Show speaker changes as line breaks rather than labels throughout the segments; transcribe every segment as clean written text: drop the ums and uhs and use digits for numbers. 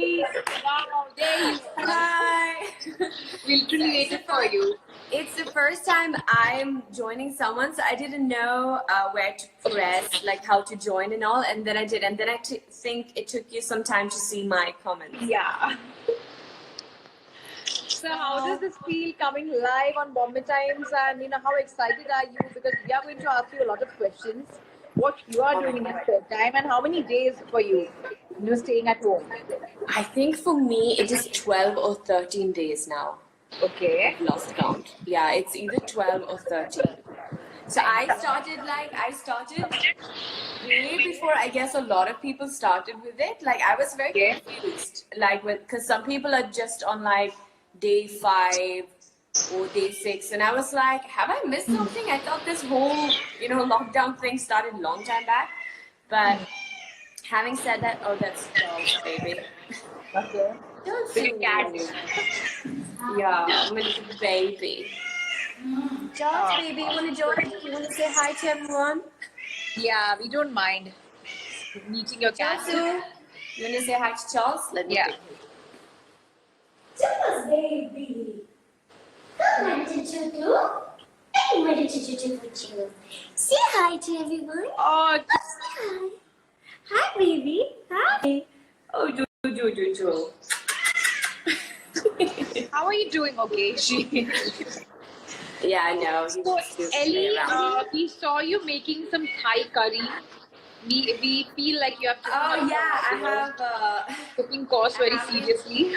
Elli. Wow, there you are.
Hi.
We literally waited for you.
It's the first time I'm joining someone, so I didn't know where to press, like how to join and all, and then I did, and then I think it took you some time to see my comments.
Yeah. So how does this feel coming live on Bombay Times, and how excited are you? Because we are going to ask you a lot of questions. What you are doing in your spare time, and how many days for you? Staying at home.
I think for me it is 12 or 13 days now.
Okay.
I've lost count. Yeah, it's either 12 or 13. So I started way before I guess a lot of people started with it. Like I was very confused, like because some people are just on like day 5 or day 6, and I was like, have I missed something? I thought this whole lockdown thing started a long time back. But having said that, oh, that's Charles, baby.
Okay.
Little cat. Yeah, I'm a little baby. Charles, baby, you wanna join? You wanna say hi to everyone?
Yeah, we don't mind meeting your cat.
Charles, you wanna say hi to Charles? Let me take him.
Charles, baby. Come on, Chuchu. I wanted to do with you. Say hi to everyone.
Oh,
Hi. Hi, baby. Hi.
Oh, Jojo.
how are you doing? Okay,
Yeah, I know.
So, Elli, we saw you making some Thai curry. We feel like you have to.
Oh yeah, I have.
Cooking course very seriously.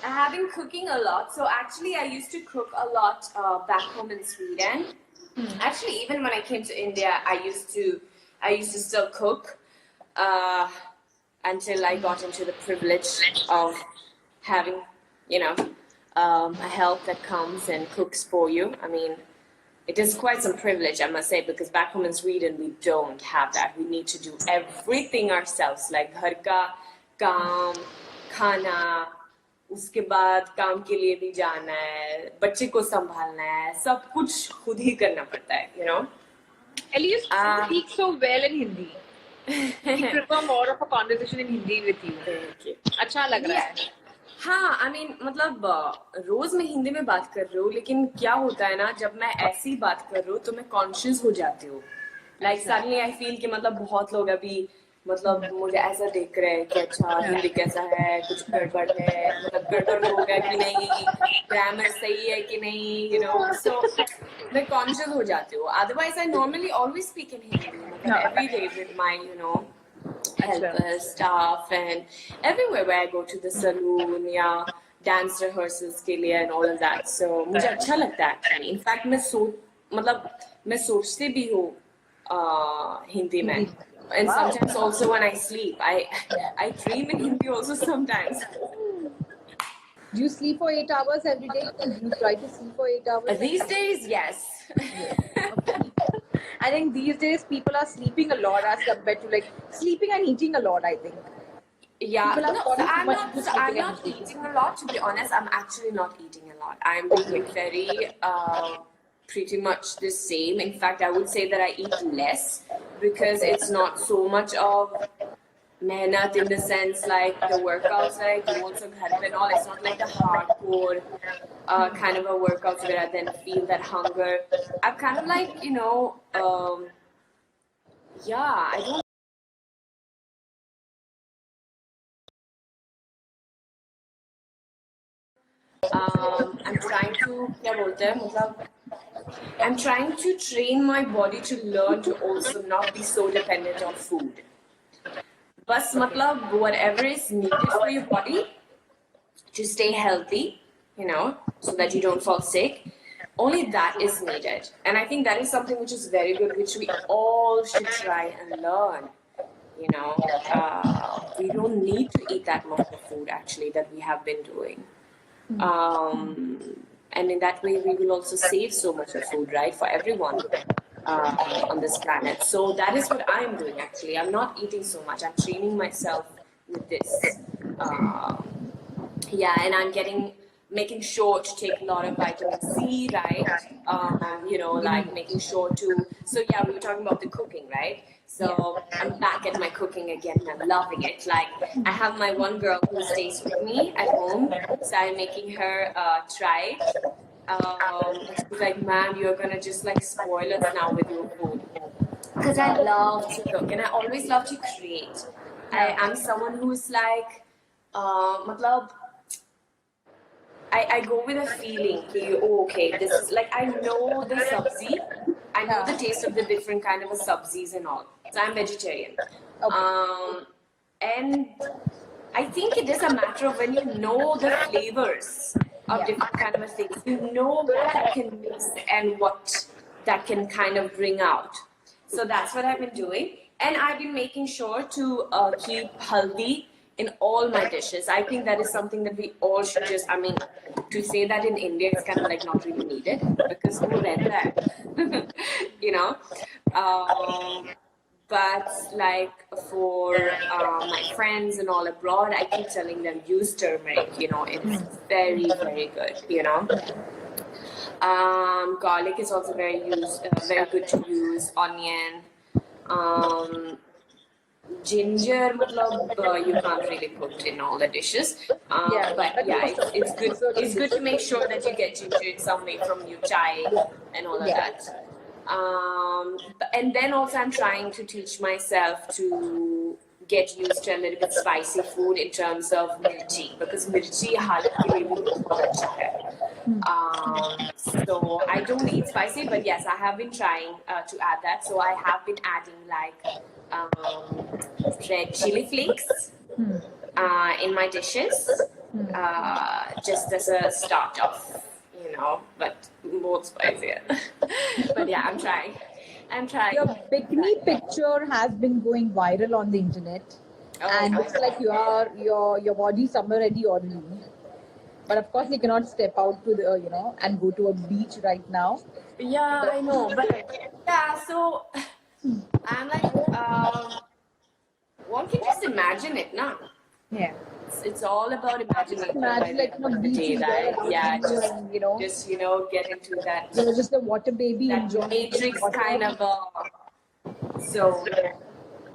I have been cooking a lot. So actually, I used to cook a lot back home in Sweden. Actually, even when I came to India, I used to still cook until I got into the privilege of having, a help that comes and cooks for you. I mean, it is quite some privilege, I must say, because back home in Sweden, we don't have that. We need to do everything ourselves, like घर का काम, खाना, उसके बाद काम के लिए भी जाना है, बच्चे को संभालना है, सब कुछ खुद ही करना पड़ता है,
Elli, you speak so well in Hindi. I prefer more of a conversation in Hindi with you.
Thank you.
अच्छा लग रहा है.
हाँ, I mean, मतलब रोज मैं हिंदी में बात कर रही हूँ, लेकिन क्या होता है ना, जब मैं ऐसी बात कर रही हूँ तो मैं कॉन्शियस हो जाती हूँ. Like suddenly I feel कि मतलब बहुत लोग अभी मतलब मुझे ऐसा देख रहे हैं कि अच्छा हिंदी कैसा है, कुछ गड़बड़ है, मतलब गड़बड़ हो गया कि नहीं, ग्रामर सही है कि नहीं, so मैं कॉन्शियस हो जाती हूँ. Otherwise I normally always speak in Hindi, मतलब every day with my helpers, staff, and everywhere where I go to the saloon या dance rehearsals के लिए and all of that. So मुझे अच्छा लगता है actually. In fact मैं सोचती भी हूँ Hindi में. And sometimes also when I sleep, I dream in Hindi also sometimes.
Do you sleep for 8 hours every day? Do you try to sleep for 8 hours?
These days, yes.
I think these days people are sleeping a lot as compared to like sleeping and eating a lot, I think.
Yeah,
People are
no,
falling too
I'm
much
not,
into
so I'm
sleeping
not
and eating.
eating a lot. To be honest, I'm actually not eating a lot. I'm being very pretty much the same. In fact, I would say that I eat less because it's not so much of mehnat in the sense like the workouts that I do also and all. It's not like the hardcore kind of a workouts where I then feel that hunger. I'm kind of like, I don't. I'm trying to train my body to learn to also not be so dependent on food. Bas matlab whatever is needed for your body to stay healthy, so that you don't fall sick, only that is needed. And I think that is something which is very good, which we all should try and learn. We don't need to eat that much of food actually that we have been doing. And in that way, we will also save so much of food, right, for everyone on this planet. So that is what I'm doing, actually. I'm not eating so much. I'm training myself with this. And I'm making sure to take a lot of vitamin C, right? Like making sure to... So, yeah, we were talking about the cooking, right? So I'm back at my cooking again and I'm loving it. Like I have my one girl who stays with me at home, so I'm making her try it. She's like, "Ma'am, you're gonna just like spoil us now with your food." Because I love to cook and I always love to create. I'm someone who's like, matlab, I go with a feeling. Oh, okay, this is like I know the sabzi. I know the taste of the different kind of a sabzis and all. So I'm vegetarian. And I think it is a matter of when you know the flavors of different kind of things, you know what you can mix and what that can kind of bring out. So that's what I've been doing. And I've been making sure to keep haldi in all my dishes. I think that is something that we all should just, I mean, to say that in India is kind of like not really needed because who read that? You know? But like for my friends and all abroad, I keep telling them use turmeric, you know, it's very, very good, you know. Garlic is also very good to use, onion. Ginger, you can't really put in all the dishes. But yeah, it's good to make sure that you get ginger in some way from your chai and all of that. And then also I'm trying to teach myself to get used to a little bit spicy food in terms of mirchi, because mirchi halat ke liye bhi bahut acha hai. So I don't eat spicy, but yes, I have been trying to add that. So I have been adding like red chili flakes in my dishes, just as a start off, you know, but more spicier. But yeah, I'm trying.
Your bikini picture has been going viral on the internet, and looks like your body somewhere ready ordinary. But of course, you cannot step out to the and go to a beach right now.
Yeah, I know, but yeah, so I'm like, one can just imagine it, nah?
Yeah.
It's all about imagination.
Imagine like
day, right? Yeah, just get into that.
Just the water baby
that
enjoying
matrix kind of so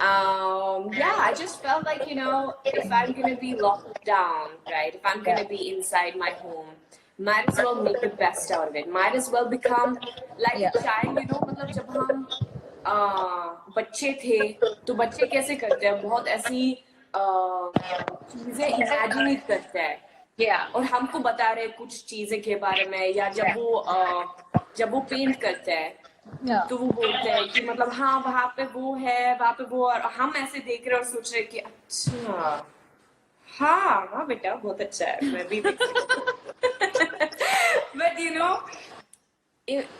yeah, I just felt like if I'm gonna be locked down, right, if I'm gonna be inside my home, might as well make the best out of it, might as well become like a child, मतलब जब हम बच्चे थे तो बच्चे कैसे करते हैं, बहुत ऐसी चीजें इमेजिन करते हैं और हमको बता रहे कुछ चीजें के बारे में, या जब वो पेंट करते हैं तो वो बोलते हैं कि मतलब हाँ वहाँ पे वो है, वहाँ पे वो, और हम ऐसे देख रहे और सोच रहे कि अच्छा हाँ हाँ बेटा बहुत अच्छा है, मैं भी देख but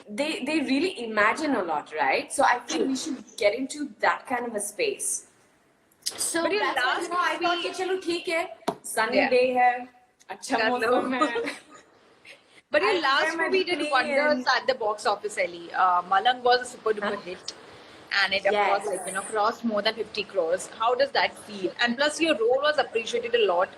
they really imagine a lot, right? So I think we should get into that kind of a space. So but that's why I thought कि चलो ठीक है, sunny day है, अच्छा मौसम है.
But your last movie did wonders at the box office, Elli. Malang was a super duper hit, and it of course crossed more than 50 crores. How does that feel? And plus your role was appreciated a lot.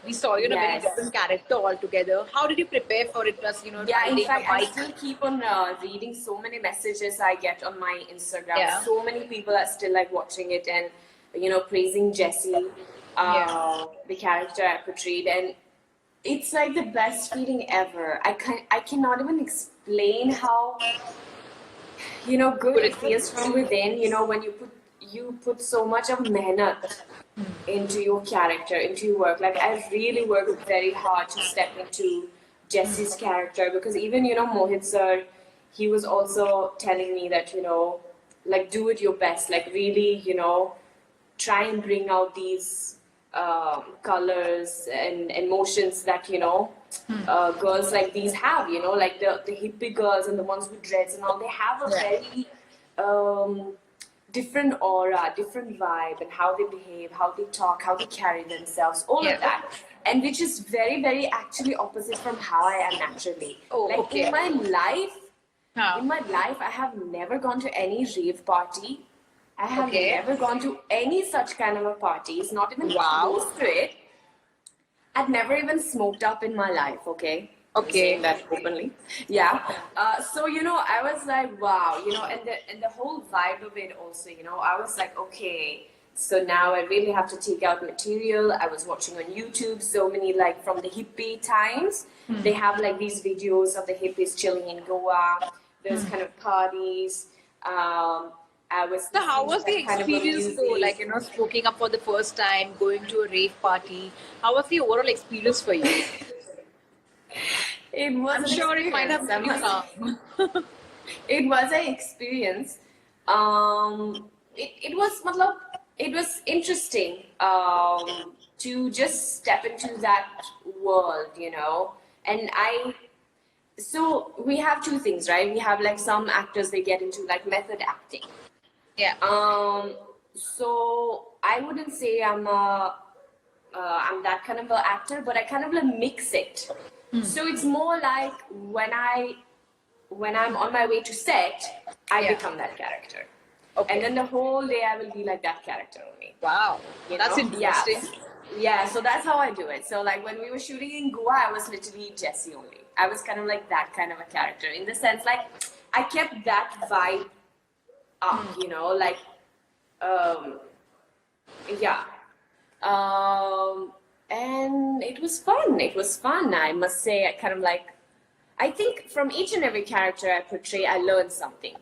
We saw you in a very different character altogether. How did you prepare for it? Plus,
yeah, in fact, I still keep on reading so many messages I get on my Instagram. Yeah. So many people are still like watching it and praising Jessie, the character I portrayed, and it's like the best feeling ever. I cannot even explain how good it feels from within. When you put so much of mehnat into your character, into your work. Like I really worked very hard to step into Jessie's character, because even Mohit sir, he was also telling me that like do it your best, like really try and bring out these colors and emotions that girls like these have, like the hippie girls and the ones with dreads and all, they have a very different aura, different vibe, and how they behave, how they talk, how they carry themselves, all of that, and which is very, very actually opposite from how I am naturally. In my life, I have never gone to any rave party. I have never gone to any such kind of a parties, not even close to it. I've never even smoked up in my life, okay?
Okay.
saying that openly. Yeah. So I was like, wow, and the whole vibe of it also, I was like, okay. So now I really have to take out material. I was watching on YouTube so many like from the hippie times. They have like these videos of the hippies chilling in Goa. There's kind of parties. I was
So how was the
listening to that kind of a
experience though?
music.
Like, smoking up for the first time, going to a rave party. How was the overall experience for you?
It was
I'm
an
sure it might have
experience.
made you calm.
It was an experience. It was matlab, it was interesting to just step into that world, And so we have two things, right? We have like some actors, they get into like method acting.
Yeah.
So I wouldn't say I'm that kind of an actor, but I kind of like mix it. So it's more like when I'm on my way to set, I become that character.
Okay.
And then the whole day I will be like that character only.
Wow. That's
know?
interesting.
Yeah, so that's how I do it. So like when we were shooting in Goa, I was literally Jessie only. I was kind of like that kind of a character in the sense like I kept that vibe up, like yeah. And it was fun. It was fun. I must say, I think from each and every character I portray, I learned something,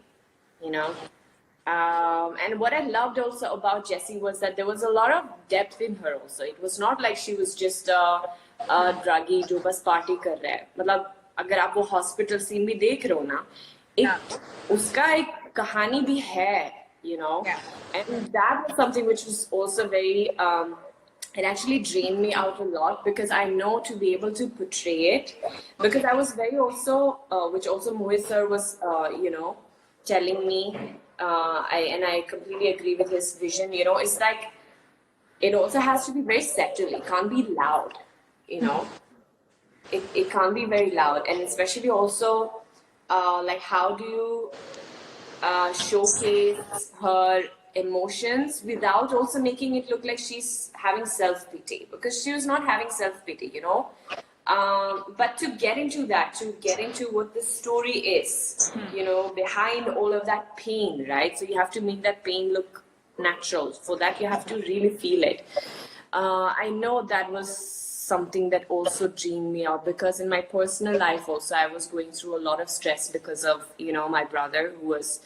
And what I loved also about Jessie was that there was a lot of depth in her also. It was not like she was just a druggie जो बस party कर रहा है. मतलब अगर आप वो hospital scene भी देख रहे हो ना, उसका एक कहानी भी है, And that was something which was also very, it actually drained me out a lot because I know to be able to portray it, because I was very also, which also Mohit sir was, telling me, and I completely agree with his vision, it's like, it also has to be very subtle. It can't be loud, It can't be very loud. And especially also, like how do you showcase her emotions without also making it look like she's having self-pity, because she was not having self-pity, but to get into that, to get into what the story is, behind all of that pain, right? So you have to make that pain look natural. For that, you have to really feel it. I know that was something that also dreamed me out, because in my personal life also, I was going through a lot of stress because of, my brother who was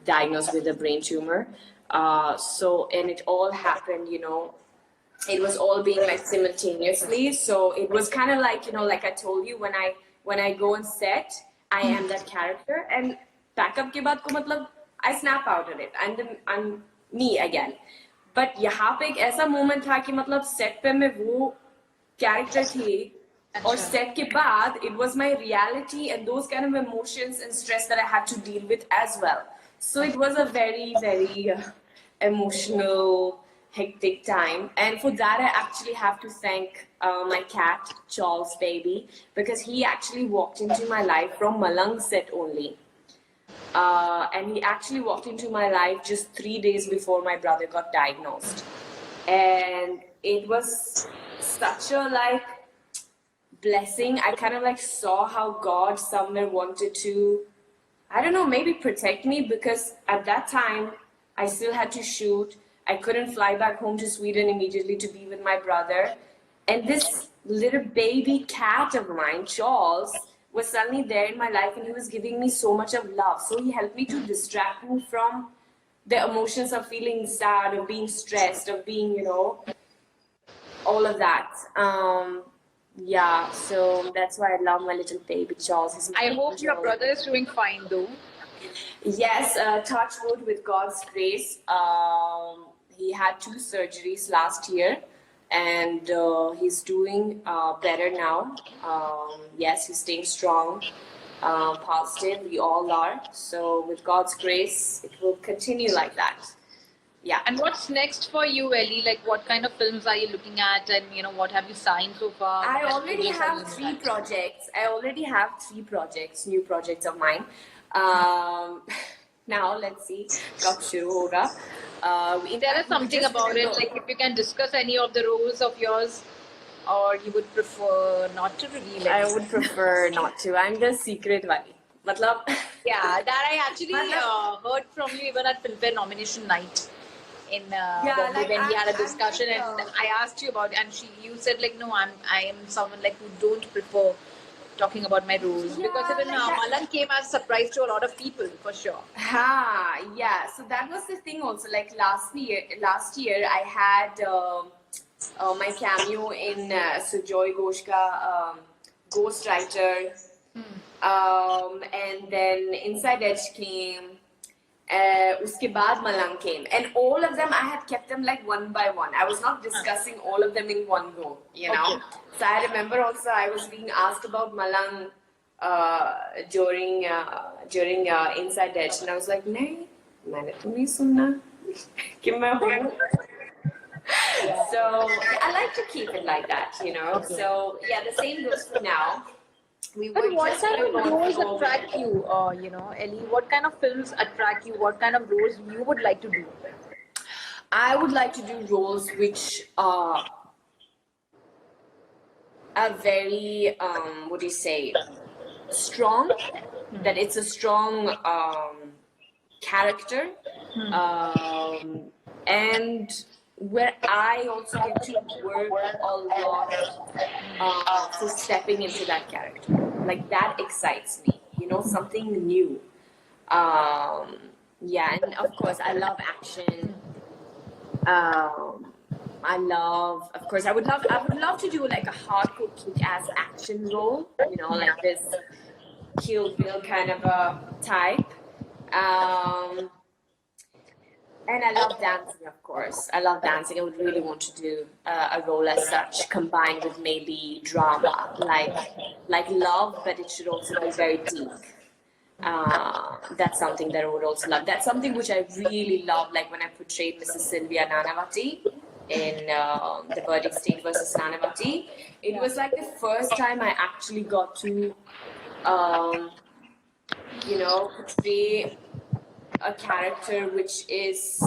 diagnosed with a brain tumor. And it all happened, it was all being like simultaneously. So it was kind of like, like I told you, when I go on set, I am that character, and backup ke baad ko matlab, I snap out of it. I'm me again. But यहाँ पे एक ऐसा moment था कि मतलब set पे मैं वो character थी, और set के बाद it was my reality and those kind of emotions and stress that I had to deal with as well. So it was a very, very emotional, hectic time. And for that, I actually have to thank my cat, Charles Baby, because he actually walked into my life from Malang set only. And he actually walked into my life just 3 days before my brother got diagnosed. And it was such a blessing. I kind of saw how God somewhere wanted to, I don't know, maybe protect me, because at that time I still had to shoot. I couldn't fly back home to Sweden immediately to be with my brother. And this little baby cat of mine, Charles, was suddenly there in my life, and he was giving me so much of love. So he helped me to distract me from the emotions of feeling sad, of being stressed, of being, all of that. Yeah, so that's why I love my little baby Charles.
I hope your brother is doing fine though.
Yes, touch wood, with God's grace. He had 2 surgeries last year, and he's doing better now. Yes, he's staying strong, positive. We all are. So with God's grace, it will continue like that. Yeah.
And what's next for you, Elli? Like, what kind of films are you looking at, and what have you signed so far?
I already have 3 projects. New projects of mine. Now let's see. Kab shuru hoga.
Tell us something about it. Like, if you can discuss any of the roles of yours. or you would prefer not to reveal it?
I would prefer not to. I'm the secret wali. Matlab,
Yeah, that I actually heard from you even at Filmfare nomination night in Bombay
like,
when we had a
I'm
discussion,
like,
and I asked you about, and you said like, no, I am someone like who don't prefer talking about my roles, because
Yeah,
even
like that.
Malang came as a surprise to a lot of people for sure.
Yeah. So that was the thing also. Like last year I had my cameo in Sujoy Ghoshka, Ghostwriter, and then Inside Edge came. Uske baad Malang came, and all of them I had kept them like one by one. I was not discussing all of them in one go, you know.
Okay.
So I remember also I was being asked about Malang during Inside Edge, and I was like, नहीं, मैंने तो नहीं सुना कि मैं हूँ. So I like to keep it like that, you know.
Okay.
So yeah, the same goes for now. We
But
were
what
just
kind of
going
roles
forward.
attract you, Ellie? What kind of films attract you? What kind of roles you would like to do?
I would like to do roles which are very, what do you say, strong, that it's a strong character, and where I also get to work a lot for stepping into that character. Like that excites me, you know, something new. Yeah, and of course, I love action. Of course, I would love to do like a hardcore kick-ass action role, you know, like this Kill Bill kind of a type. And I love dancing, of course. I love dancing. I would really want to do a role as such, combined with maybe drama, like love, but it should also be very deep. That's something that I would also love. That's something which I really love, like when I portrayed Mrs. Sylvia Nanavati in The Verdict State versus Nanavati. It was like the first time I actually got to, you know, portray a character which has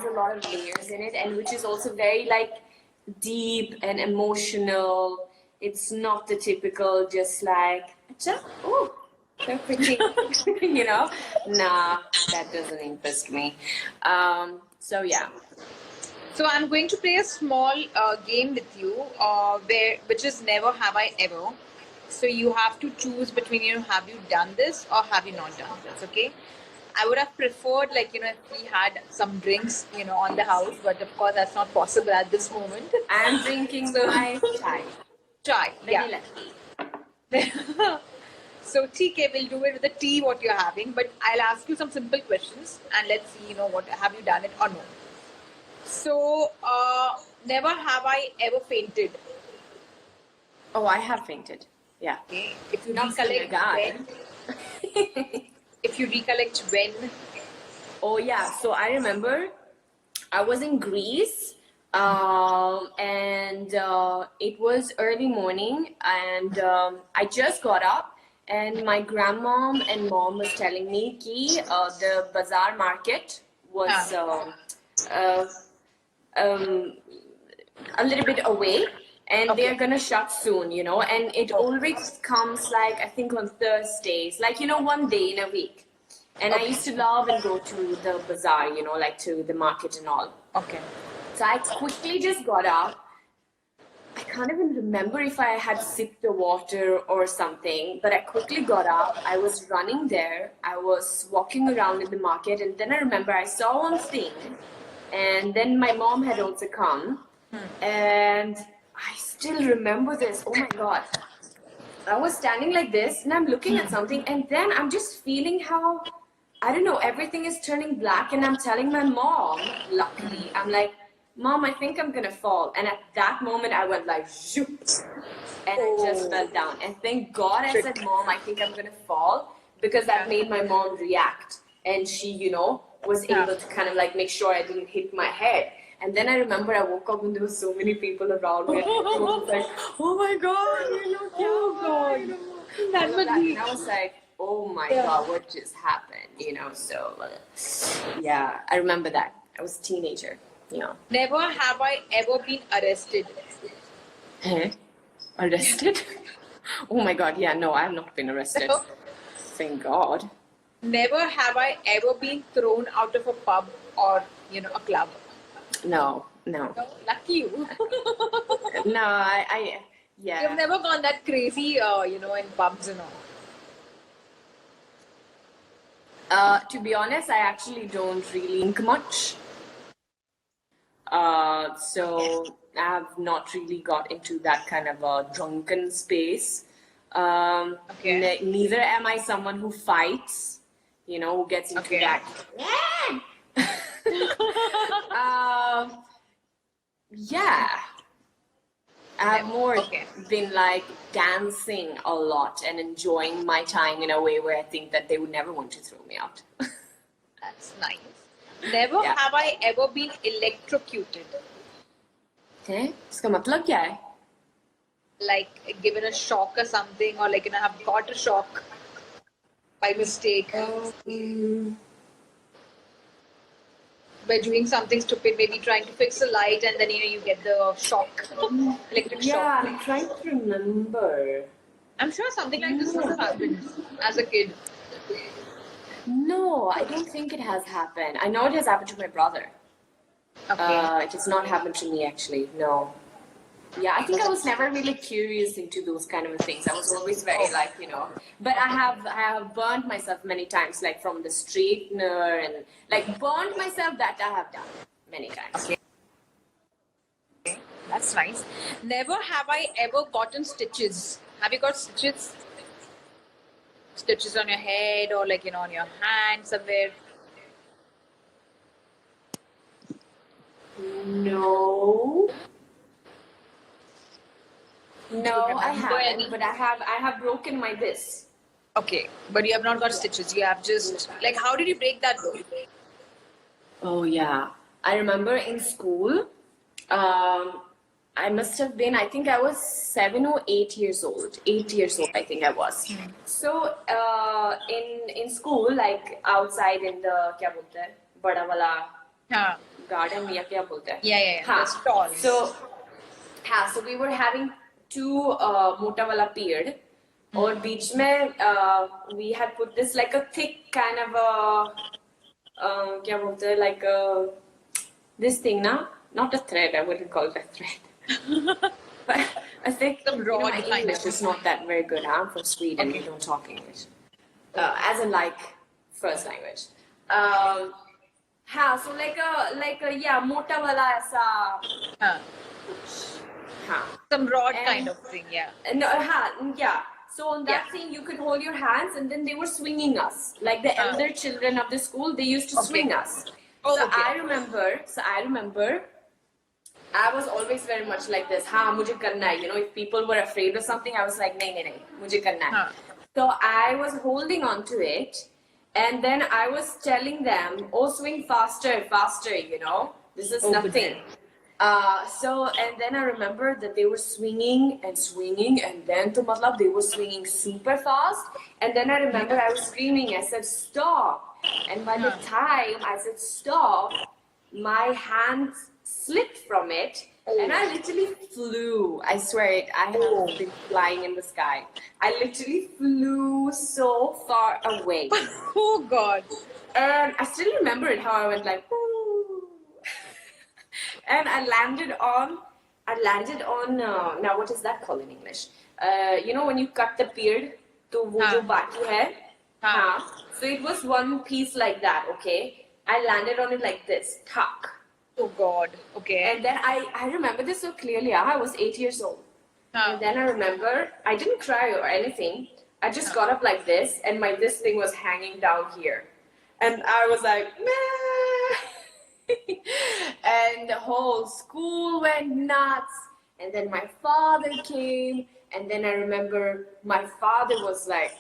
a lot of layers in it, and which is also very like deep and emotional. It's not the typical just like, "Acha, oh, so pretty," you know. Nah, that doesn't interest me. So yeah.
So I'm going to play a small game with you, which is never have I ever. So you have to choose between, have you done this or have you not done this? Okay. I would have preferred, like, if we had some drinks, on the house, but of course that's not possible at this moment.
I'm drinking my chai.
Chai, yeah.
Vanilla tea.
So TK will do it with the tea what you're having, but I'll ask you some simple questions and let's see, what have you done it or no. So never have I ever fainted.
Oh, I have fainted. Yeah.
Okay. If you
Not seen a
recollect
guy.
when, if you recollect when.
Oh yeah. So I remember I was in Greece, and it was early morning, and I just got up, and my grandmom and mom was telling me ki the bazaar market was a little bit away, and they're gonna shut soon, and it always comes like, I think on Thursdays, like, one day in a week. And I used to love and go to the bazaar, like to the market and all.
Okay.
So I quickly just got up. I can't even remember if I had sipped the water or something, but I quickly got up. I was running there. I was walking around in the market, and then I remember I saw one thing, and then my mom had also come, and I still remember this. Oh my God. I was standing like this, and I'm looking at something, and then I'm just feeling how, I don't know, everything is turning black, and I'm telling my mom, luckily, I'm like, Mom, I think I'm gonna fall. And at that moment, I went like, zoop, and I just fell down. And thank God I said, Mom, I think I'm gonna fall, because that made my mom react. And she, was able to kind of like make sure I didn't hit my head. And then I remember I woke up and there were so many people around me. And I was like, oh my God, And I was like, oh my God, what just happened? So yeah, I remember that. I was a teenager,
Never have I ever been arrested.
Hey, arrested? Oh my God, yeah, no, I have not been arrested.
So,
Thank God.
never have I ever been thrown out of a pub or a club.
No, no.
No, lucky you.
No,
You've
yeah.
never gone that crazy, in pubs and all.
To be honest, I actually don't really drink much. So I have not really got into that kind of a drunken space.
Okay.
Neither am I someone who fights, who gets into
Okay.
that. Um, yeah, I've more
Okay.
been like dancing a lot and enjoying my time in a way where I think that they would never want to throw me out.
That's nice. Never
Yeah.
have I ever been electrocuted.
Okay, इसका मतलब क्या है?
Like given a shock or something, or like have got a shock by mistake by doing something stupid, maybe trying to fix a light, and then you get the shock, electric
Yeah,
shock.
I'm trying to remember.
I'm sure something like this must have happened as a kid.
No, I don't think it has happened. I know it has happened to my brother.
Okay.
It has not happened to me actually. No. Yeah, I think I was never really curious into those kind of things. I was always very like, but I have burned myself many times, like from the straightener and like burned myself. That I have done many times.
Okay. That's nice. Never have I ever gotten stitches. Have you got stitches? Stitches on your head or like on your hand somewhere?
No. No, I
remember any?
haven't, but I have broken my this.
Okay, but you have not got stitches. You have just like, how did you break that though?
Oh yeah, I remember in school. I must have been. I think I was 7 or 8 years old. 8 years old, I think I was. So in school, like outside in the क्या बोलते हैं बड़ा वाला
Huh.
garden या क्या बोलते हैं?
Yeah.
हाँ.
The stalls.
So we were having two मोटा वाला पेड़ और बीच में we had put this like a thick kind of a क्या बोलते हैं like this thing ना, not a thread, I wouldn't call it a thread. But I think
Some rod
my
kind
English
of.
is not that very good. I'm from Sweden. We don't talk English as in like first language. हाँ, so like a yeah मोटा वाला ऐसा
Huh.
हाँ.
Some rod
And-
kind of thing, yeah.
No, yeah. So on that thing, you could hold your hands, and then they were swinging us. Like the elder children of the school, they used to swing us.
Oh,
So
okay.
I remember. I was always very much like this. हाँ, मुझे करना है. If people were afraid of something, I was like, नहीं, मुझे करना है.
Huh.
So I was holding on to it, and then I was telling them, "Oh, swing faster. This is nothing." And then I remember that they were swinging, and then to matlab they were swinging super fast. And then I remember I was screaming. I said, "Stop!" And by the time I said stop, my hands slipped from it, and I literally flew. I swear it. I have been flying in the sky. I literally flew so far away,
Oh God.
and I still remember it. How I went like. Woo. And I landed on now what is that called in English? When you cut the beard, तो वो जो बाकी है, हाँ. So it was one piece like that, okay? I landed on it like this, tuck.
Oh God. Okay.
And then I remember this so clearly. I was 8 years old. And then I remember I didn't cry or anything. I just got up like this, and this thing was hanging down here, and I was like, nah. And the whole school went nuts. And then my father came, and then I remember my father is like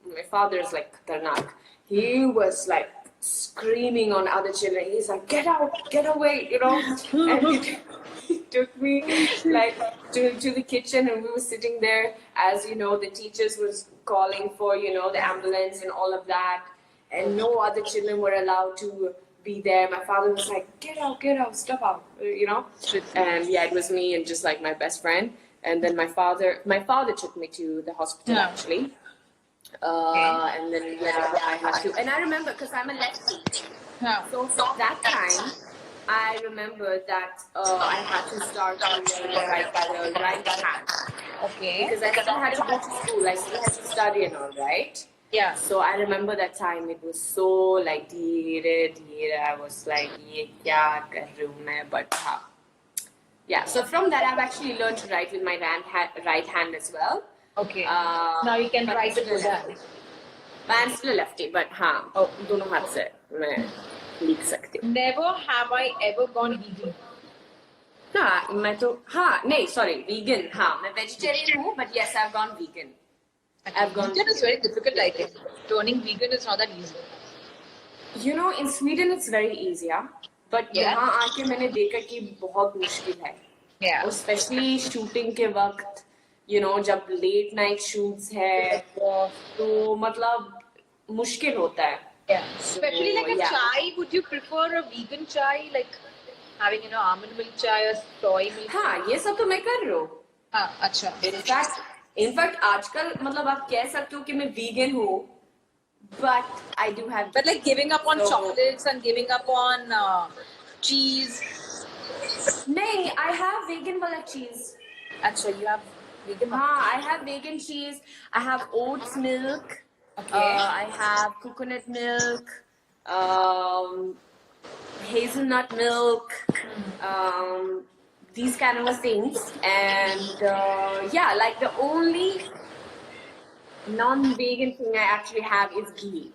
khatarnak. He was like screaming on other children. He's like, get out, get away, And he took me like to the kitchen, and we were sitting there as the teachers was calling for the ambulance and all of that, and no other children were allowed to be there. My father was like, get out, step out, And yeah, it was me and just like my best friend. and then my father took me to the hospital actually. And then I had to, and I remember because I'm a lefty. So that time, I remember that I had to start to learn to write by the right hand.
Okay.
Because I still had to go to school, I still had to study and all, right?
Yeah.
So I remember that time it was so like dheere, I was like, ye kya kar rahi hu main, but yeah. So from that, I've actually learned to write with my right hand as well.
Okay. Now you can write it with that.
I'm still a lefty, but हाँ, दोनों हाथ से मैं लिख सकती हूँ.
Never have I ever gone vegan.
हाँ, मैं तो नहीं, sorry, vegan. हाँ, मैं vegetarian हूँ, but yes, I've gone vegan. I've gone.
Vegan is very difficult, I think. Turning vegan is not that easy.
You know, in Sweden it's very easy, but यहाँ आके मैंने देखा कि बहुत मुश्किल है.
Yeah.
Especially shooting के वक्त, you know, जब late night shoots है, तो मतलब मुश्किल होता है.
Yeah. Especially like a chai, would you prefer a vegan chai, like having, you know, almond milk chai or soy milk?
हाँ, ये सब तो मैं कर रही हूँ.
हाँ, अच्छा.
इनफैक्ट आजकल मतलब आप कह सकते हो कि मैं वीगन हूँ, but I do have.
But like giving up on chocolates and giving up on cheese.
नहीं, I have vegan वाला cheese.
अच्छा, you have vegan.
हाँ, I have vegan cheese. I have oats milk.
Okay.
I have coconut milk. Hazelnut milk. These kind of things, and yeah, like the only non-vegan thing I actually have is ghee.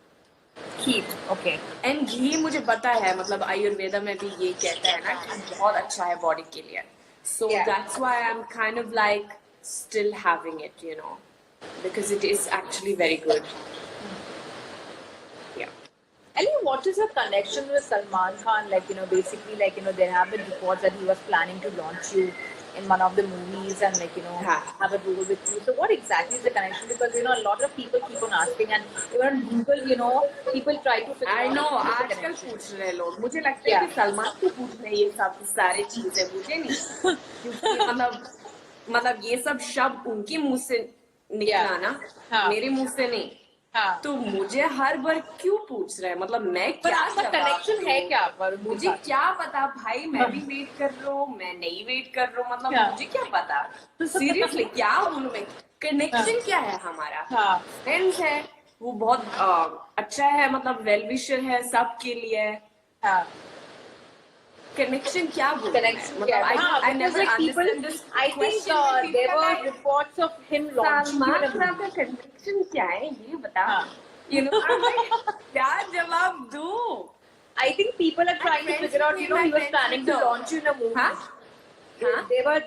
Ghee, okay.
And ghee मुझे पता है, मतलब आयुर्वेदा में भी ये कहता है ना कि बहुत अच्छा है बॉडी के लिए. So that's why I'm kind of like still having it, you know, because it is actually very good.
Elli, what is your connection with Salman Khan? Like, you know, basically, like, you know, there have been reports that he was planning to launch you in one of the movies and, like, you know, have a role with you. So, what exactly is the connection? Because, you know, a lot of people keep on asking, and even on Google, you know, people try to figure out.
I know, आजकल पूछ रहे लोग. मुझे लगता है कि सलमान को पूछ रहे ये सब सारे चीजें, मुझे नहीं. क्योंकि मतलब ये सब शब्द उनके मुंह से निकला ना, मेरे मुंह से नहीं. तो मुझे हर बार क्यों पूछ रहे हैं, मतलब मैं क्या
कनेक्शन है क्या पर
मुझे क्या पता भाई, मैं भी वेट कर रहा हूँ, मैं नहीं वेट कर रहा हूँ, मतलब मुझे क्या पता. सीरियसली क्या बोलूं मैं, कनेक्शन क्या है हमारा. फ्रेंड्स है, वो बहुत अच्छा है, मतलब वेल विशर है सबके लिए. कनेक्शन क्या बोलूं,
कनेक्शन क्या है. I never understand this. I think there were reports of him launching you.
का कनेक्शन क्या है ये बता. You know, क्या जवाब दूं.
I think people are trying to figure out, you know, he was planning to launch you in a movie.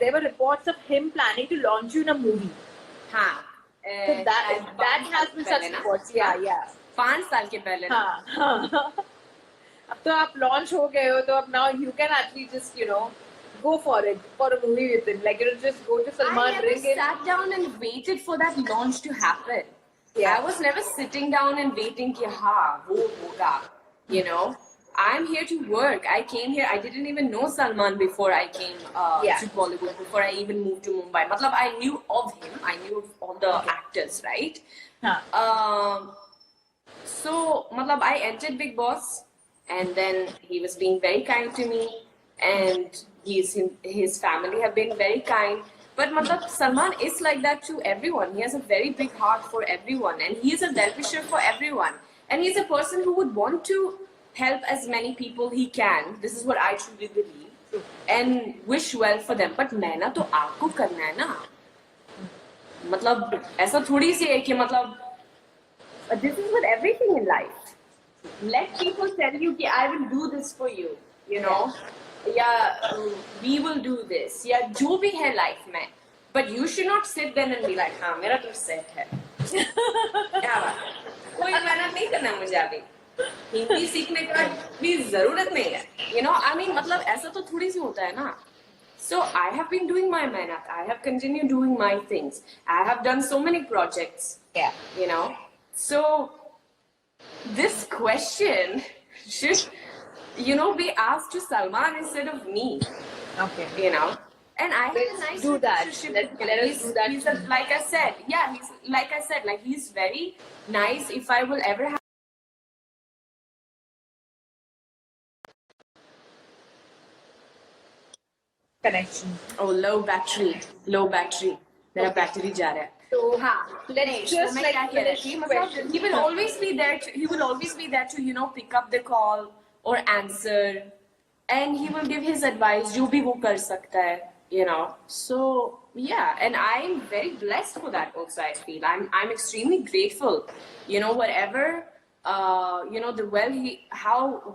There were reports of him planning to launch you in a movie. So that has been such reports. Yeah.
5 साल के पहले.
अब तो आप launch हो गए हो, तो अब now you can actually just, you know, go for it, for a movie with him. Like, you know, just go to Salman,
I never sat down and waited for that launch to happen. I was never sitting down and waiting कि हाँ वो होगा. You know, I'm here to work. I came here. I didn't even know Salman before I came to Bollywood. Before I even moved to Mumbai. मतलब I knew of him. I knew of all the actors, right? So मतलब I entered Big Boss. And then he was being very kind to me, and his family have been very kind. But matlab, Salman is like that to everyone. He has a very big heart for everyone, and he is a well-wisher for everyone. And he's a person who would want to help as many people he can. This is what I truly believe, and wish well for them. But मैं ना तो आपको करना है ना. मतलब ऐसा थोड़ी सी है कि मतलब this is with everything in life. Let people tell you कि I will do this for you, you know, या we will do this, या जो भी है life में. But you should not sit there and be like, हाँ मेरा तो set है. क्या बात, कोई मेहनत नहीं करना मुझे अभी. हिंदी सीखने का भी जरूरत नहीं है. You know, I mean, मतलब ऐसा तो थोड़ी सी होता है ना. So I have been doing my mehnat. I have continued doing my things. I have done so many projects. You know, so this question should, you know, be asked to Salman instead of me.
Okay.
You know, And I have a
Let's
nice
do that.
relationship
Let
with him.
us do that.
He's like I said, yeah, he's very nice. If I will ever have
connection.
low battery, मेरा
Okay.
battery जा रहा है.
So
हाँ,
let's
नहीं,
just
मैं
like
क्या कह रही
finish
थी, मतलब
questions.
he will always be there. He will always be there to pick up the call or answer, and he will give his advice. जो भी वो कर सकता है. So yeah, and I'm very blessed for that. Also, I feel I'm extremely grateful. Whatever. How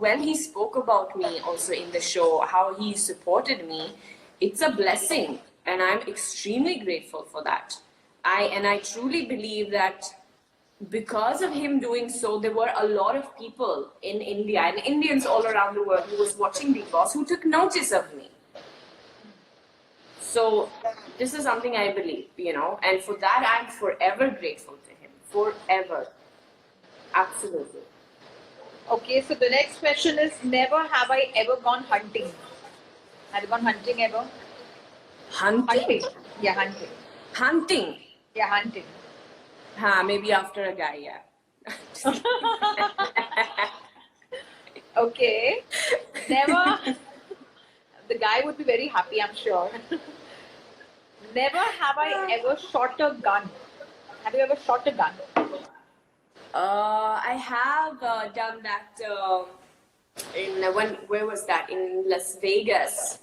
well he spoke about me also in the show, how he supported me. It's a blessing, and I'm extremely grateful for that. I truly believe that because of him doing so, there were a lot of people in India and Indians all around the world who was watching Big Boss who took notice of me. So this is something I believe, and for that I'm forever grateful to him. Forever. Absolutely.
Okay, so the next question is: never have I ever gone hunting. Have you gone hunting ever?
Hunting?
Yeah, hunting.
Hunting?
Yeah, hunting.
Maybe after a guy, yeah.
Okay. Never. The guy would be very happy, I'm sure. Never have I ever shot a gun. Have you ever shot a gun?
I have done that where was that? In Las Vegas.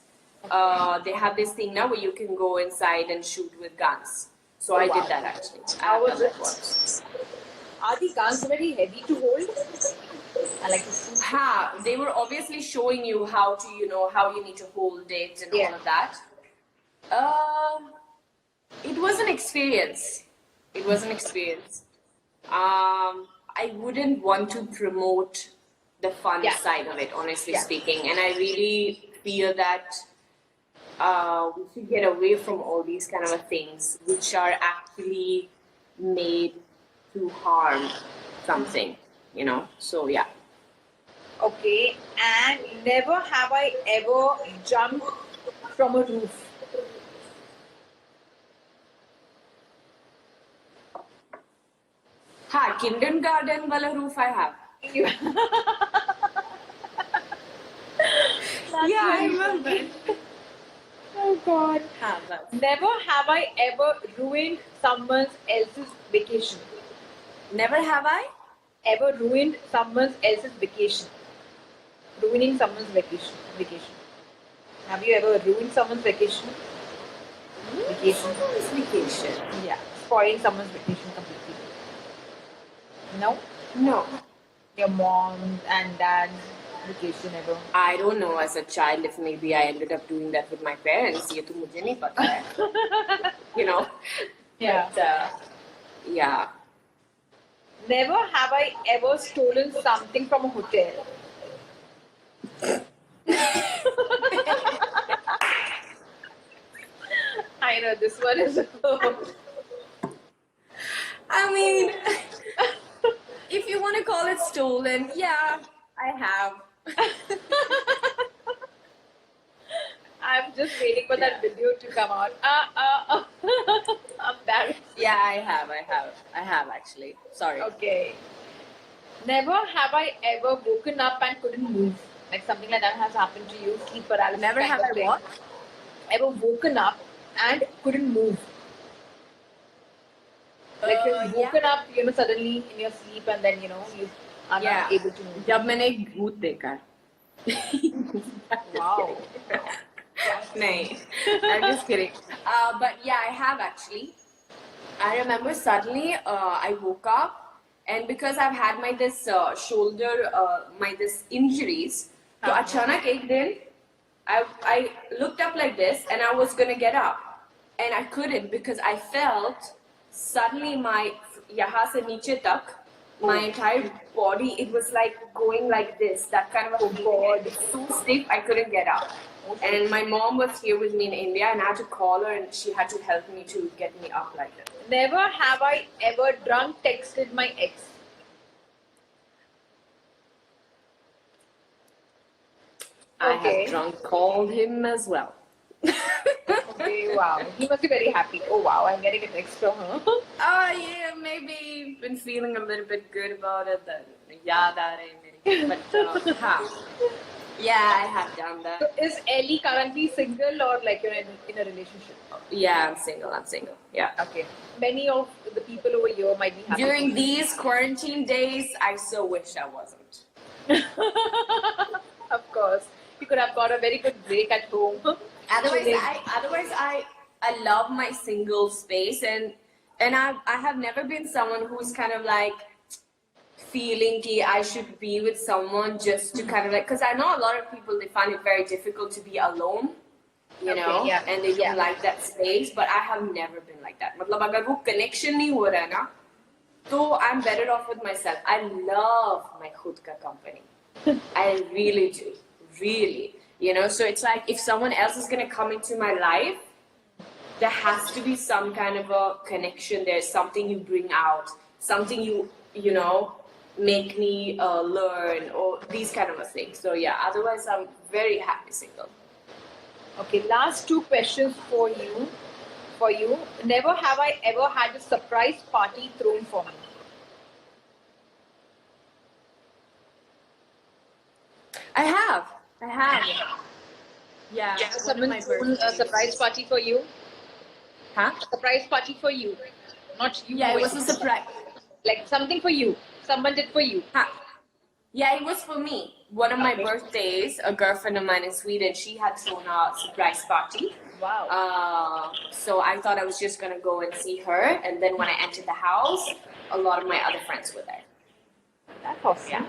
They have this thing now where you can go inside and shoot with guns. So I did that actually.
How was it?
Once.
Are the guns very heavy to hold? I like to see.
They were obviously showing you how to, how you need to hold it and all of that. It was an experience. I wouldn't want to promote the fun side of it, honestly speaking. And I really feel that we should get away from all these kind of things which are actually made to harm something, So yeah.
Okay, and never have I ever jumped from a roof.
Kindergarten wala roof I have. Yeah, I remember.
Oh God. Never have I ever ruined someone else's vacation.
Never have I
ever ruined someone else's vacation. Ruining someone's vacation. Have you ever ruined someone's vacation?
Vacation.
Yeah. Spoiling someone's vacation completely. No?
No.
Your mom and dad's vacation ever?
I don't know. As a child, if maybe I ended up doing that with my parents, ये तो मुझे नहीं पता है.
Yeah.
But, yeah.
Never have I ever stolen something from a hotel. I know this one is.
I mean, if you want to call it stolen, yeah, I have.
I'm just waiting for that video to come out. I'm embarrassed.
Yeah, I have actually. Sorry.
Okay. Never have I ever woken up and couldn't move. Like something like that has happened to you. Sleep paralysis.
Never have I what?
Ever woken up and couldn't move. Like you've woken up, suddenly in your sleep and then, you are not able to move.
जब मैंने एक भूत देखा.
Wow.
No, I'm just kidding. But yeah, I have actually. I remember suddenly I woke up, and because I've had my shoulder, my injuries, so अचानक एक दिन I looked up like this and I was gonna get up, and I couldn't because I felt suddenly my यहाँ से नीचे तक, my entire body, it was like going like this, that kind of a feeling. So stiff, I couldn't get up. And my mom was here with me in India, and I had to call her, and she had to help me to get me up like that.
Never have I ever drunk texted my ex.
I have drunk called him as well.
Okay, wow. He must be very happy. Oh wow, I'm getting an extra, huh?
Yeah, maybe been feeling a little bit good about it. Then yaad aa rahi hai meri. But yeah, I have done
So
that.
is Ellie currently single or like you're in a relationship?
Yeah, I'm single. I'm single. Yeah.
Okay. Many of the people over here might be happy.
During these quarantine days, I so wish I wasn't.
Of course. You could have got a very good break at home.
Otherwise, I love my single space, and I have never been someone who's kind of like feeling that I should be with someone just to kind of like, because I know a lot of people, they find it very difficult to be alone, you
Okay,
know,
yeah,
and they don't
yeah.
like that space. But I have never been like that. मतलब अगर वो connection नहीं हो रहा है ना, तो I'm better off with myself. I love my खुद का company. I really do, really. You know, so it's like if someone else is gonna come into my life, there has to be some kind of a connection. There's something you bring out, something you know, make me learn, or these kind of a things. So yeah, otherwise I'm very happy single.
Okay, last two questions for you. Never have I ever had a surprise party thrown for me.
I have. Yeah.
Has
One of
someone
my
thrown a
birthdays.
surprise party for you?
Huh?
Surprise party for you, not you.
Yeah, it
going.
was a surprise.
Like something for you. Someone did for you.
Huh. Yeah, it was for me. One of my
Okay.
birthdays, a girlfriend of mine in Sweden, she had thrown a surprise party.
Wow.
So I thought I was just gonna go and see her, and then when I entered the house, a lot of my other friends were there.
That's awesome.
Yeah.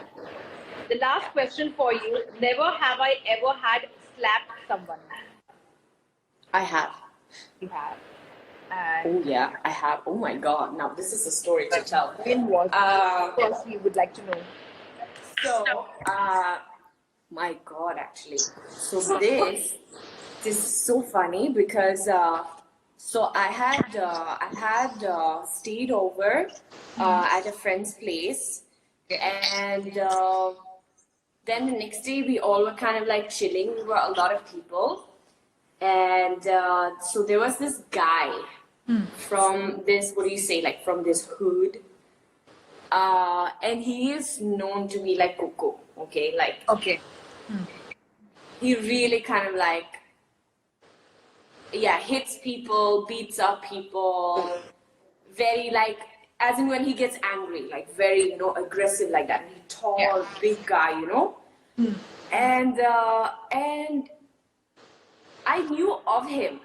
The last question for you. Never have I ever had slapped someone.
I have.
You have. And
Oh yeah, I have. Oh my god! Now this is a story to tell.
when was it? Of course, we would like to know.
So, my god, actually. So this is so funny because so I had stayed over at a friend's place, and then the next day we all were kind of like chilling. We were a lot of people, and so there was this guy from this, what do you say, like from this hood. And he is known to be like Coco, okay? Like,
Okay.
he really kind of like, yeah, hits people, beats up people, very like, as in when he gets angry, like very, you know, aggressive like that. He's tall,
Yeah.
big guy, you know? And I knew of him.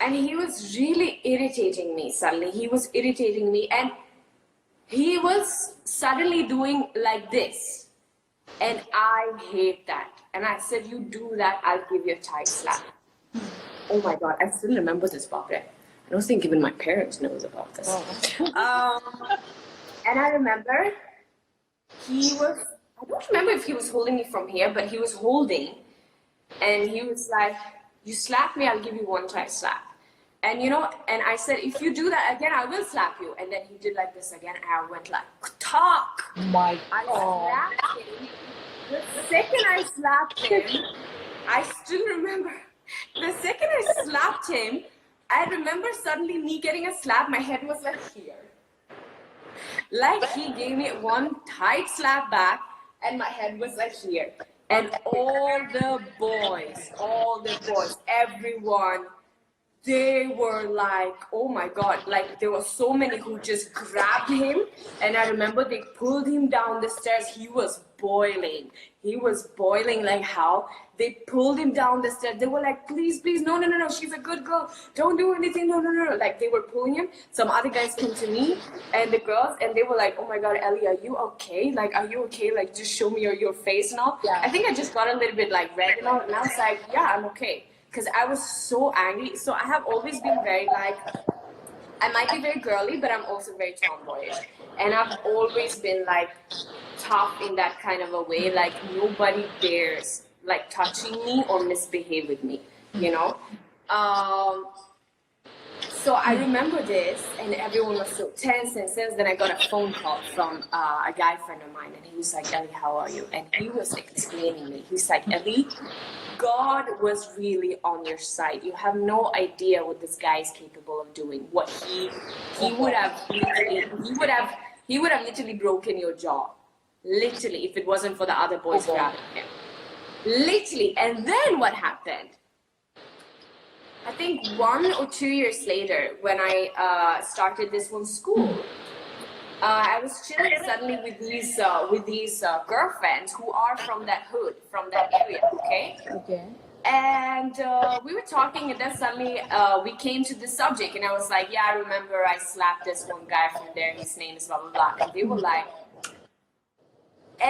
And he was really irritating me suddenly. He was irritating me, and he was suddenly doing like this. And I hate that. And I said, you do that, I'll give you a tight slap. Oh my god, I still remember this, Barbara. I don't think even my parents knows about this. And I remember he was, I don't remember if he was holding me from here, but he was holding, and he was like, you slap me, I'll give you one tight slap. And you know, and I said, if you do that again, I will slap you. And then he did like this again, and I went like, talk.
My
I
God.
slapped him. The second I slapped him, I still remember. The second I slapped him, I remember suddenly me getting a slap. My head was like here. Like he gave me one tight slap back, and my head was like here. And all the boys, everyone, they were like, oh my god, like there were so many who just grabbed him, and I remember they pulled him down the stairs. He was boiling like hell. They pulled him down the stairs. They were like, please, no, she's a good girl, don't do anything, no. Like they were pulling him. Some other guys came to me and the girls, and they were like, oh my god, Ellie, are you okay? Like, are you okay? Like, just show me your face and all.
Yeah.
I think I just got a little bit like red and all, and I was like, yeah, I'm okay. Because I was so angry. So I have always been very like, I might be very girly, but I'm also very tomboyish. And I've always been like tough in that kind of a way. Like nobody dares like touching me or misbehave with me, you know? So I remember this, and everyone was so tense. And since then, I got a phone call from a guy friend of mine, and he was like, "Ellie, how are you?" And he was explaining me. He's like, "Ellie, God was really on your side. You have no idea what this guy is capable of doing. What he would have literally broken your jaw, literally, if it wasn't for the other boys grabbing him, literally." And then what happened? I think 1 or 2 years later, when I started this one school, I was chilling suddenly with these girlfriends who are from that hood, from that area, okay?
Okay.
And we were talking, and then suddenly we came to this subject, and I was like, "Yeah, I remember I slapped this one guy from there. His name is blah blah blah." And they were like,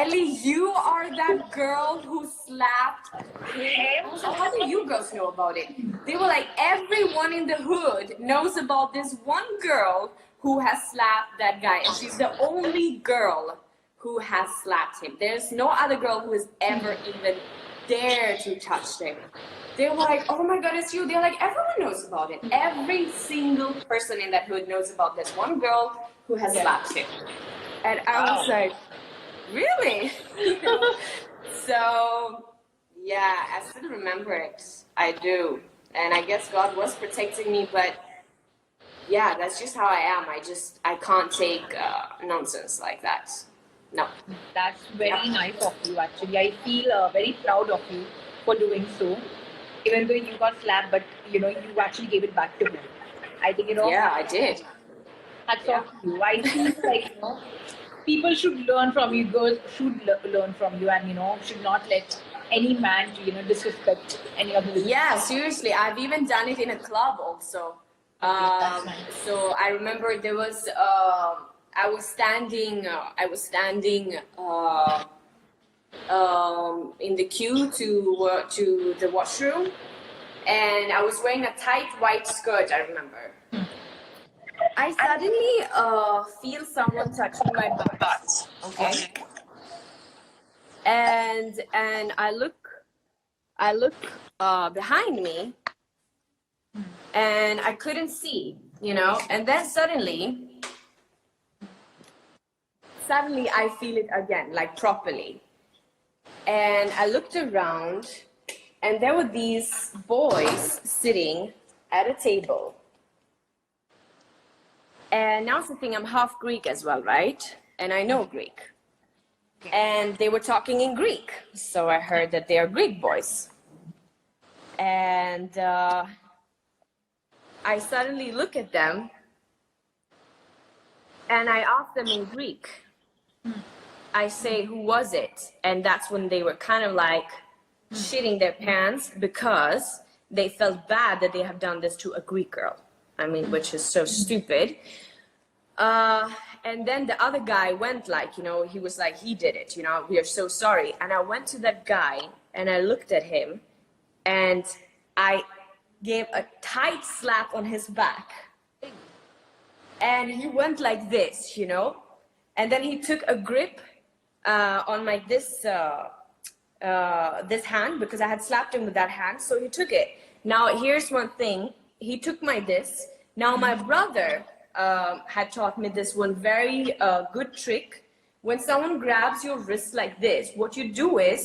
"Ellie, you are that girl who slapped him." Also, how do you girls know about it? They were like, "Everyone in the hood knows about this one girl who has slapped that guy, and she's the only girl who has slapped him. There's no other girl who has ever even dared to touch him." They were like, "Oh my God, it's you." They're like, "Everyone knows about it. Every single person in that hood knows about this one girl who has slapped him." And I was like, "Really?" You know? So, yeah, I still remember it. I do. And I guess God was protecting me, but yeah, that's just how I am. I can't take nonsense like that. No.
That's very nice of you, actually. I feel very proud of you for doing so. Even though you got slapped, but you actually gave it back to him. I think
Yeah, I did.
hats off to you. I feel like people should learn from you. Girls should learn from you, and should not let any man to disrespect any other women.
Yeah, seriously, I've even done it in a club also.
That's nice.
So I remember there was I was standing in the queue to the washroom, and I was wearing a tight white skirt. I remember. I suddenly feel someone touching my butt. Okay. And I look behind me, and I couldn't see, and then suddenly I feel it again, like properly. And I looked around, and there were these boys sitting at a table. And now it's the thing, I'm half Greek as well, right? And I know Greek. And they were talking in Greek. So I heard that they are Greek boys. And I suddenly look at them, and I ask them in Greek. I say, "Who was it?" And that's when they were kind of like shitting their pants, because they felt bad that they have done this to a Greek girl. I mean, which is so stupid. And then the other guy went like, he was like, "He did it, we are so sorry." And I went to that guy, and I looked at him, and I gave a tight slap on his back. And he went like this, and then he took a grip on my this hand, because I had slapped him with that hand. So he took it. Now here's one thing. He took my this. Now my brother had taught me this one very good trick. When someone grabs your wrist like this, what you do is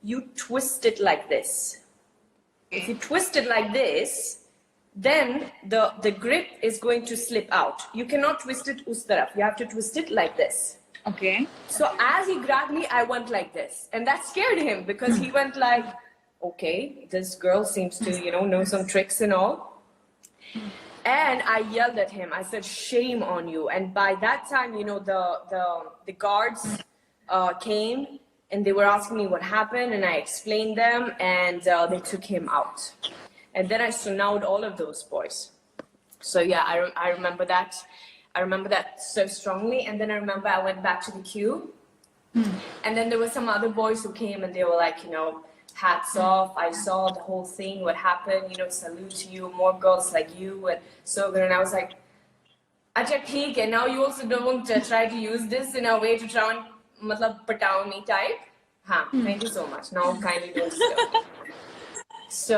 you twist it like this. If you twist it like this, then the grip is going to slip out. You cannot twist it us taraf. You have to twist it like this.
Okay.
So as he grabbed me, I went like this, and that scared him, because he went like, "Okay, this girl seems to know some tricks and all." And I yelled at him. I said, "Shame on you!" And by that time, the guards came, and they were asking me what happened, and I explained them, and they took him out. And then I snowed all of those boys. So yeah, I remember that. I remember that so strongly. And then I remember I went back to the queue, and then there were some other boys who came, and they were like, hats off. I saw the whole thing, what happened, salute to you, more girls like you, and so good. And I was like, "Acha, theek hai. Now you also don't try to use this in a way to try and patao me type." Thank you so much. Now kindly don't disturb. So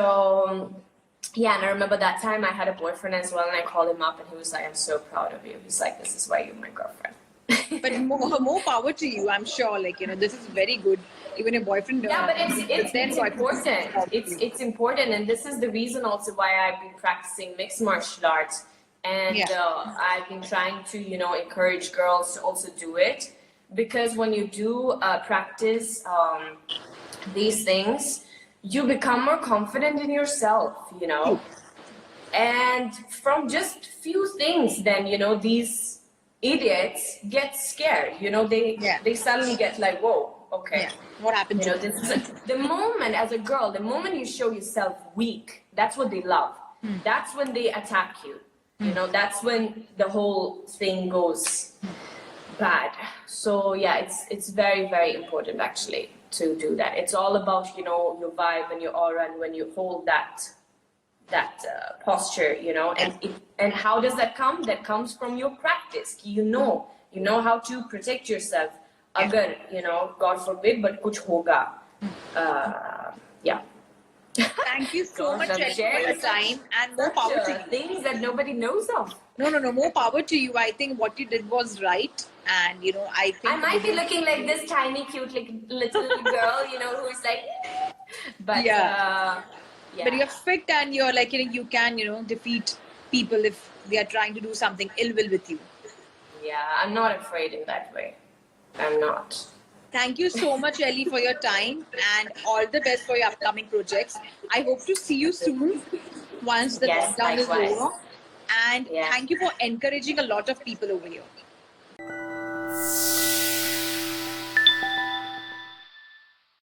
yeah, and I remember that time I had a boyfriend as well, and I called him up, and he was like, "I'm so proud of you." He's like, "This is why you're my girlfriend."
But more power to you, I'm sure. Like, this is very good. Even your boyfriend.
Yeah, but it's
then
important. It's important, and this is the reason also why I've been practicing mixed martial arts, and I've been trying to encourage girls to also do it, because when you do practice these things, you become more confident in yourself, and from just few things, then these idiots get scared. They suddenly get like, whoa, okay.
Yeah. What happened to
This is the moment as a girl, the moment you show yourself weak, that's what they love. That's when they attack you. That's when the whole thing goes bad. So yeah, it's very, very important actually to do that. It's all about your vibe and your aura, and when you hold that posture, and how does that come? That comes from your practice. You know how to protect yourself. Agar God forbid, but kuch hoga. Yeah.
Thank you so much, Elli, for your time, and more power to you.
Things that nobody knows of.
No, more power to you. I think what you did was right, and I think
I might be looking like this tiny, cute, like little girl, who's like, but yeah.
But you're fit, and you're like you can defeat people if they are trying to do something ill will with you.
Yeah, I'm not afraid in that way. I'm not.
Thank you so much, Elli, for your time, and all the best for your upcoming projects. I hope to see you soon once the lockdown is over. And thank you for encouraging a lot of people over here.